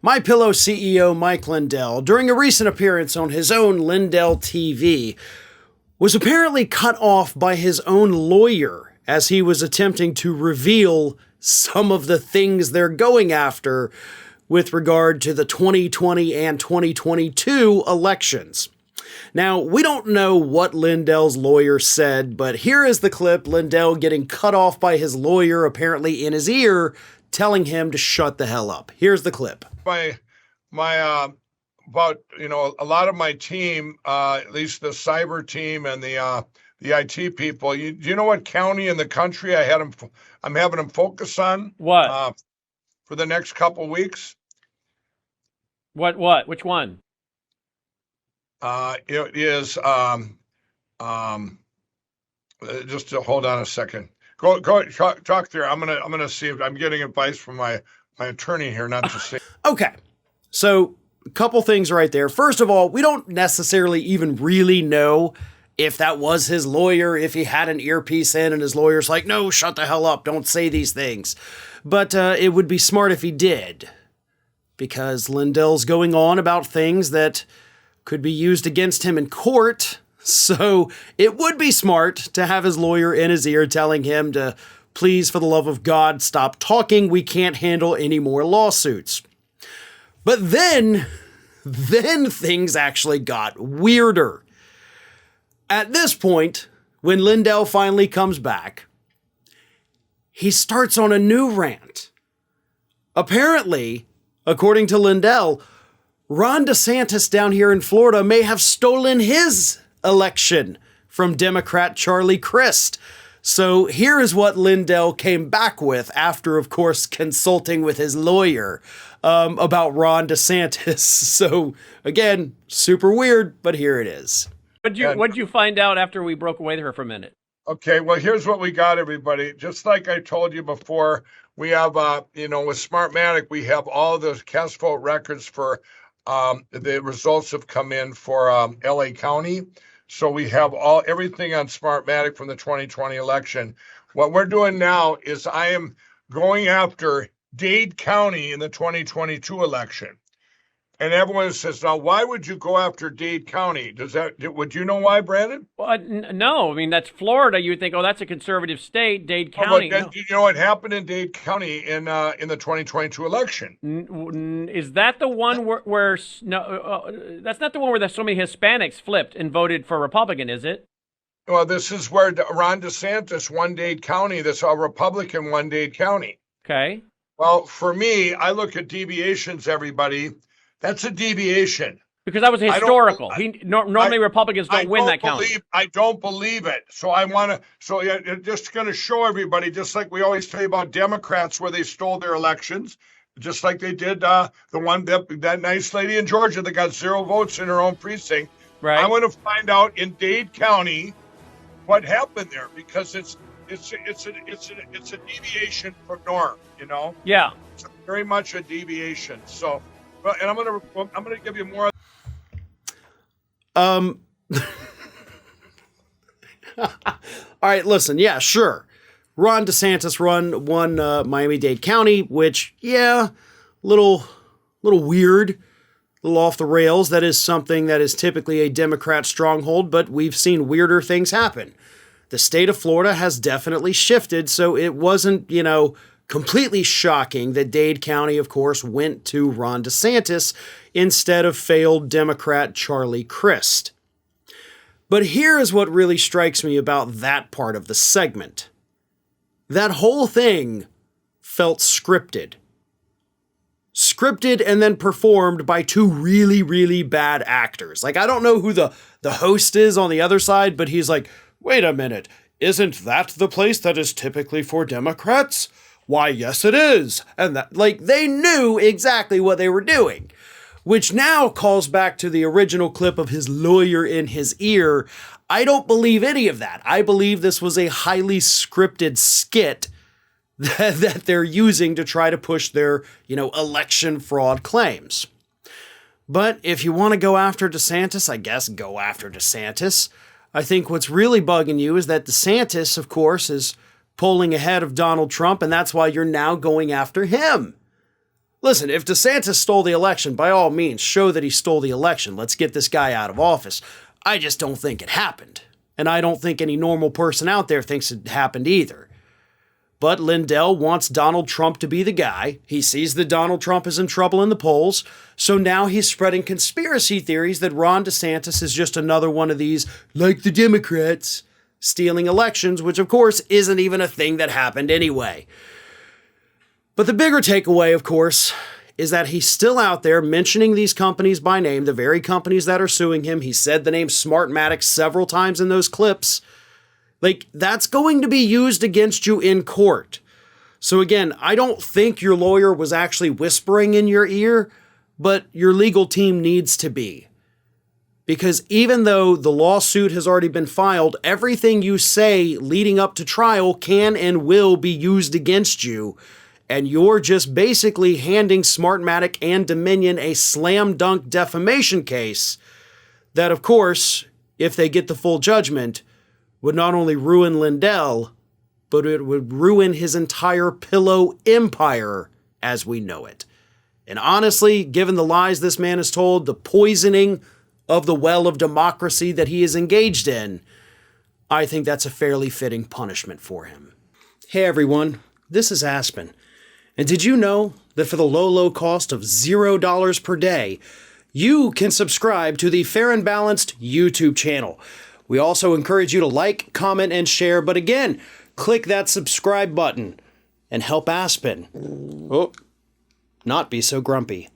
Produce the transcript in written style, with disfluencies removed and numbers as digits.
MyPillow CEO Mike Lindell, during a recent appearance on his own Lindell TV, was apparently cut off by his own lawyer as he was attempting to reveal some of the things they're going after with regard to the 2020 and 2022 elections. Now, we don't know what Lindell's lawyer said, but here is the clip, Lindell getting cut off by his lawyer, apparently in his ear, telling him to shut the hell up. Here's the clip. A lot of my team, at least the cyber team and the IT people. Do you know what county in the country I'm having them focus on? What? For the next couple weeks? What? Which one? It is. Just to hold on a second. Go. Talk there. I'm gonna see if I'm getting advice from my attorney here, not to say. Okay, so a couple things right there. First of all, we don't necessarily even really know if that was his lawyer, if he had an earpiece in and his lawyer's like, no, shut the hell up, don't say these things. But it would be smart if he did, because Lindell's going on about things that could be used against him in court. So it would be smart to have his lawyer in his ear telling him to, please, for the love of God, stop talking. We can't handle any more lawsuits. But then things actually got weirder. At this point, when Lindell finally comes back, he starts on a new rant. Apparently, according to Lindell, Ron DeSantis down here in Florida may have stolen his election from Democrat Charlie Crist. So here is what Lindell came back with after, of course, consulting with his lawyer about Ron DeSantis. So again, super weird, but here it is. What'd you find out after we broke away there for a minute? Okay, well, here's what we got, everybody. Just like I told you before, we have, with Smartmatic, we have all the cast vote records for the results have come in for LA County. So we have everything on Smartmatic from the 2020 election. What we're doing now is I am going after Dade County in the 2022 election. And everyone says, now, why would you go after Dade County? Would you know why, Brandon? Well, no. I mean, that's Florida. You would think, oh, that's a conservative state, Dade County. No. You know what happened in Dade County in the 2022 election? Is that the one where that's not the one where there's so many Hispanics flipped and voted for Republican, is it? Well, this is where Ron DeSantis won Dade County. That's a Republican won Dade County. Okay. Well, for me, I look at deviations, everybody. That's a deviation. Because that was historical. Normally Republicans don't win that county. I don't believe it. So just going to show everybody, just like we always tell you about Democrats where they stole their elections, just like they did the one, that nice lady in Georgia that got 0 votes in her own precinct. Right. I want to find out in Dade County what happened there, because it's a deviation from norm, you know? Yeah. It's very much a deviation. So, and I'm gonna give you more. All right, listen. Yeah, sure. Ron DeSantis won Miami-Dade County, which, yeah, little weird, a little off the rails. That is something that is typically a Democrat stronghold, but we've seen weirder things happen. The state of Florida has definitely shifted, so it wasn't, completely shocking that Dade County, of course, went to Ron DeSantis instead of failed Democrat Charlie Crist. But here is what really strikes me about that part of the segment. That whole thing felt scripted. Scripted and then performed by two really, really bad actors. Like, I don't know who the host is on the other side, but he's like, wait a minute, isn't that the place that is typically for Democrats? Why, yes, it is. And that, they knew exactly what they were doing, which now calls back to the original clip of his lawyer in his ear. I don't believe any of that. I believe this was a highly scripted skit that they're using to try to push their, election fraud claims. But if you want to go after DeSantis, I guess go after DeSantis. I think what's really bugging you is that DeSantis, of course, is polling ahead of Donald Trump, and that's why you're now going after him. Listen, if DeSantis stole the election, by all means, show that he stole the election. Let's get this guy out of office. I just don't think it happened. And I don't think any normal person out there thinks it happened either. But Lindell wants Donald Trump to be the guy. He sees that Donald Trump is in trouble in the polls. So now he's spreading conspiracy theories that Ron DeSantis is just another one of these, like the Democrats, stealing elections, which of course isn't even a thing that happened anyway. But the bigger takeaway, of course, is that he's still out there mentioning these companies by name, the very companies that are suing him. He said the name Smartmatic several times in those clips. Like, that's going to be used against you in court. So again, I don't think your lawyer was actually whispering in your ear, but your legal team needs to be. Because even though the lawsuit has already been filed, everything you say leading up to trial can and will be used against you. And you're just basically handing Smartmatic and Dominion a slam dunk defamation case that, of course, if they get the full judgment, would not only ruin Lindell, but it would ruin his entire pillow empire as we know it. And honestly, given the lies this man has told, the poisoning of the well of democracy that he is engaged in, I think that's a fairly fitting punishment for him. Hey everyone, this is Aspen. And did you know that for the low cost of $0 per day, you can subscribe to the Fair and Balanced YouTube channel? We also encourage you to like, comment, and share. But again, click that subscribe button and help Aspen not be so grumpy.